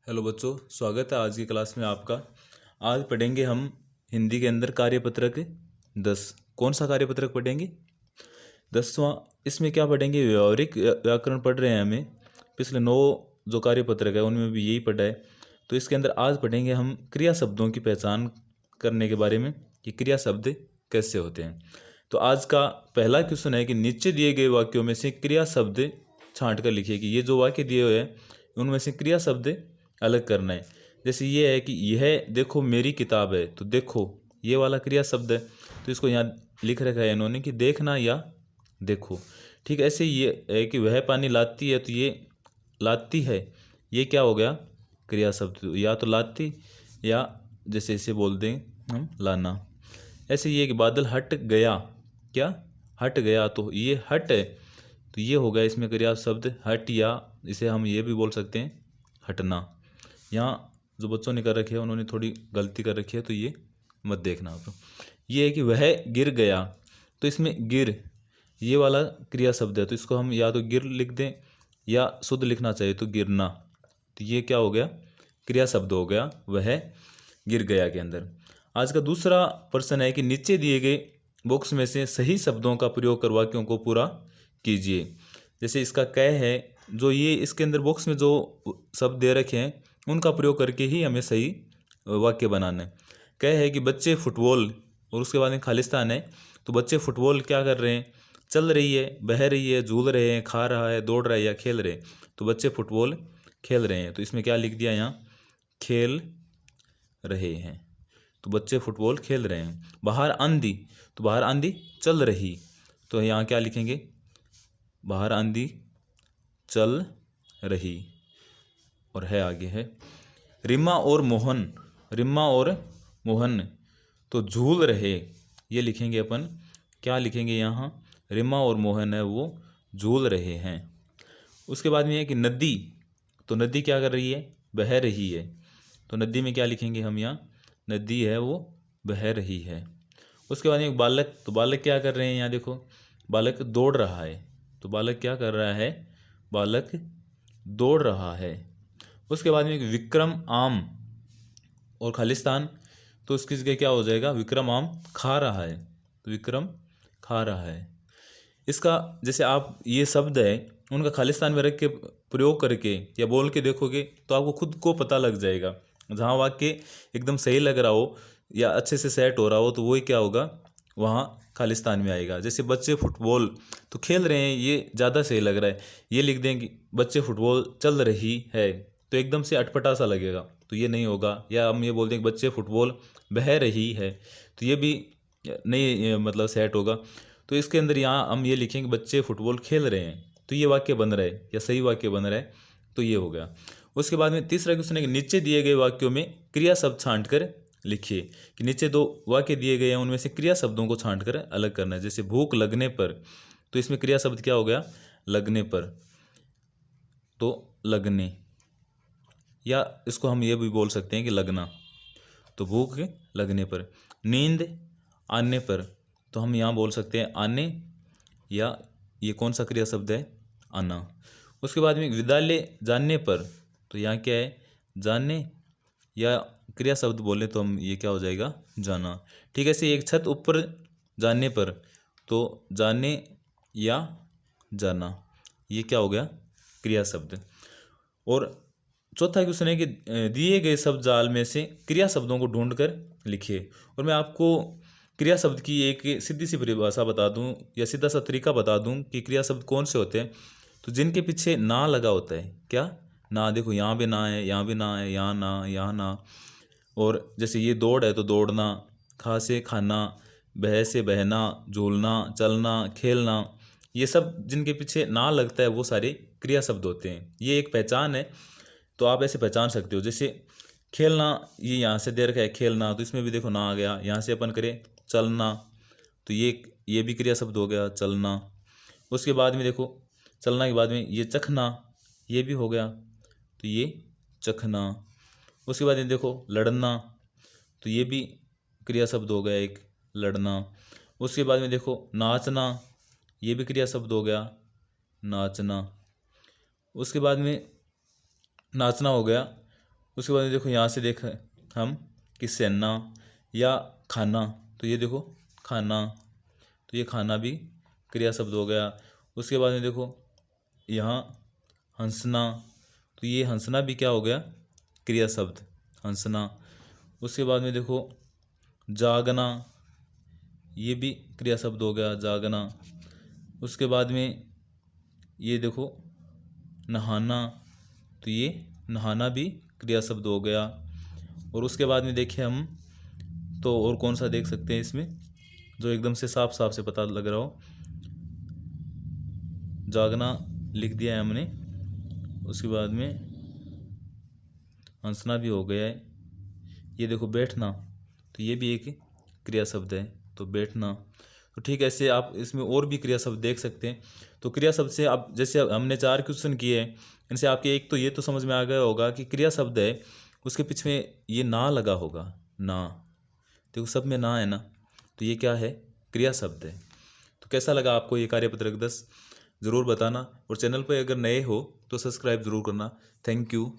Hello बच्चों, स्वागत है आज की क्लास में आपका। आज पढ़ेंगे हम हिंदी के अंदर कार्यपत्रक 10। कौन सा कार्यपत्रक पढ़ेंगे? 10वां। इसमें क्या पढ़ेंगे? व्यवहारिक व्याकरण पढ़ रहे हैं हमें। पिछले 9 जो कार्यपत्रक है उनमें भी यही पढ़ा है। तो इसके अंदर आज पढ़ेंगे हम क्रिया शब्दों की पहचान करने के बारे में कि क्रिया शब्द कैसे होते हैं। तो आज का पहला क्वेश्चन है कि नीचे दिए गए वाक्यों में से क्रिया शब्द छांट कर लिखिए कि ये जो वाक्य दिए हुए हैं उनमें से क्रिया शब्द अलग करना है। जैसे ये है कि यह देखो मेरी किताब है, तो देखो ये वाला क्रिया शब्द है, तो इसको यहाँ लिख रखा है इन्होंने कि देखना या देखो। ठीक ऐसे ये है कि वह पानी लाती है, तो ये लाती है, ये क्या हो गया? क्रिया शब्द। या तो लाती या जैसे इसे बोल दें हम लाना। ऐसे ये कि बादल हट गया, क्या हट गया, तो ये हट है, तो ये हो गया इसमें क्रिया शब्द हट। या इसे हम ये भी बोल सकते हैं हटना। यहाँ जो बच्चों ने कर रखी है उन्होंने थोड़ी गलती कर रखी है, तो ये मत देखना आप। ये है कि वह गिर गया, तो इसमें गिर ये वाला क्रिया शब्द है, तो इसको हम या तो गिर लिख दें या शुद्ध लिखना चाहिए तो गिरना। तो ये क्या हो गया? क्रिया शब्द हो गया वह गिर गया के अंदर। आज का दूसरा प्रश्न है कि नीचे दिए गए बॉक्स में से सही शब्दों का प्रयोग कर वाक्यों को पूरा कीजिए। जैसे इसका कह है, जो ये इसके अंदर बॉक्स में जो शब्द दे रखे हैं उनका प्रयोग करके ही हमें सही वाक्य बनाना है। कह है कि बच्चे फुटबॉल, और उसके बाद में खालिस्तान है, तो बच्चे फुटबॉल क्या कर रहे हैं? चल रही है, बह रही है, झूल रहे हैं, खा रहा है, दौड़ रहा है या खेल रहे हैं। तो बच्चे फुटबॉल खेल रहे हैं, तो इसमें क्या लिख दिया यहाँ? खेल रहे हैं। तो बच्चे फुटबॉल खेल रहे हैं। बाहर आंधी, तो बाहर आंधी चल रही, तो यहाँ क्या लिखेंगे? बाहर आंधी चल रही। और है आगे है रिम्मा और मोहन, रिम्मा और मोहन तो झूल रहे, ये लिखेंगे अपन। क्या लिखेंगे यहाँ? रिम्मा और मोहन है वो झूल रहे हैं। उसके बाद में है कि नदी, तो नदी क्या कर रही है? बह रही है, तो नदी में क्या लिखेंगे हम यहाँ? नदी है वो बह रही है। उसके बाद में एक बालक, तो बालक क्या कर रहे हैं? यहाँ देखो बालक दौड़ रहा है, तो बालक क्या कर रहा है? बालक दौड़ रहा है। उसके बाद में एक विक्रम आम और खालिस्तान, तो उसकी जगह क्या हो जाएगा? विक्रम आम खा रहा है, तो विक्रम खा रहा है। इसका जैसे आप ये शब्द है उनका खालिस्तान में रख के प्रयोग करके या बोल के देखोगे तो आपको खुद को पता लग जाएगा। जहाँ वाक्य एकदम सही लग रहा हो या अच्छे से सेट हो रहा हो तो वही क्या होगा? वहाँ खालिस्तान में आएगा। जैसे बच्चे फुटबॉल तो खेल रहे हैं, ये ज़्यादा सही लग रहा है, ये लिख दें कि बच्चे फुटबॉल चल रही है, तो एकदम से अटपटा सा लगेगा, तो ये नहीं होगा। या हम ये बोल दें कि बच्चे फुटबॉल बह रही है, तो ये भी नहीं मतलब सेट होगा। तो इसके अंदर यहाँ हम ये लिखेंगे बच्चे फुटबॉल खेल रहे हैं, तो ये वाक्य बन रहा है या सही वाक्य बन रहा है, तो ये हो गया। उसके बाद में तीसरा क्वेश्चन है कि नीचे दिए गए वाक्यों में क्रिया शब्द छांट कर लिखिए। कि नीचे 2 वाक्य दिए गए हैं उनमें से क्रिया शब्दों को छांट कर अलग करना है। जैसे भूख लगने पर, तो इसमें क्रिया शब्द क्या हो गया? लगने पर, तो लगने। या इसको हम ये भी बोल सकते हैं कि लगना, तो भूख लगने पर। नींद आने पर, तो हम यहाँ बोल सकते हैं आने, या ये कौन सा क्रिया शब्द है? आना। उसके बाद में विद्यालय जाने पर, तो यहाँ क्या है? जाने, या क्रिया शब्द बोले तो हम ये क्या हो जाएगा? जाना। ठीक है। से एक छत ऊपर जाने पर, तो जाने या जाना, ये क्या हो गया? क्रिया शब्द। और चौथा क्वेश्चन है कि दिए गए शब्द जाल में से क्रिया शब्दों को ढूंढकर लिखिए। और मैं आपको क्रिया शब्द की एक सीधी सी परिभाषा बता दूं या सीधा सा तरीका बता दूं कि क्रिया शब्द कौन से होते हैं। तो जिनके पीछे ना लगा होता है, क्या? ना, देखो यहाँ भी ना है, यहाँ भी ना है, यहाँ ना, यहाँ ना। और जैसे ये दौड़ है तो दौड़ना, खा से खाना, बह से बहना, झूलना, चलना, खेलना, ये सब जिनके पीछे ना लगता है वो सारे क्रिया शब्द होते हैं। ये एक पहचान है, तो आप ऐसे पहचान सकते हो। जैसे खेलना, ये यहाँ से दे रखा है खेलना, तो इसमें भी देखो ना आ गया। यहाँ से अपन करें चलना, तो ये भी क्रिया शब्द हो गया चलना। उसके बाद में देखो चलना के बाद में ये चखना, ये भी हो गया, तो ये चखना। उसके बाद ये देखो लड़ना, तो ये भी क्रिया शब्द हो गया एक, लड़ना। उसके बाद में देखो नाचना, ये भी क्रिया शब्द हो गया, नाचना। उसके बाद में नाचना हो गया। उसके बाद में देखो यहाँ से देख हम कि सेना या खाना, तो ये देखो खाना, तो ये खाना भी क्रिया शब्द हो गया। उसके बाद में देखो यहाँ हंसना, तो ये हंसना भी क्या हो गया, क्रिया शब्द, हंसना। उसके बाद में देखो जागना, ये भी क्रिया शब्द हो गया, जागना। उसके बाद में ये देखो नहाना, तो ये नहाना भी क्रिया शब्द हो गया। और उसके बाद में देखिए हम तो और कौन सा देख सकते हैं इसमें जो एकदम से साफ साफ से पता लग रहा हो। जागना लिख दिया है हमने। उसके बाद में हंसना भी हो गया है। ये देखो बैठना, तो ये भी एक क्रिया शब्द है, तो बैठना। तो ठीक है, ऐसे आप इसमें और भी क्रिया शब्द देख सकते हैं। तो क्रिया शब्द से आप जैसे हमने 4 क्वेश्चन किए हैं, इनसे आपके एक तो ये तो समझ में आ गया होगा कि क्रिया शब्द है उसके पीछे में ये ना लगा होगा, ना, देखो सब में ना है ना, तो ये क्या है, क्रिया शब्द है। तो कैसा लगा आपको ये कार्यपत्रक 10 ज़रूर बताना, और चैनल पर अगर नए हो तो सब्सक्राइब ज़रूर करना। Thank you.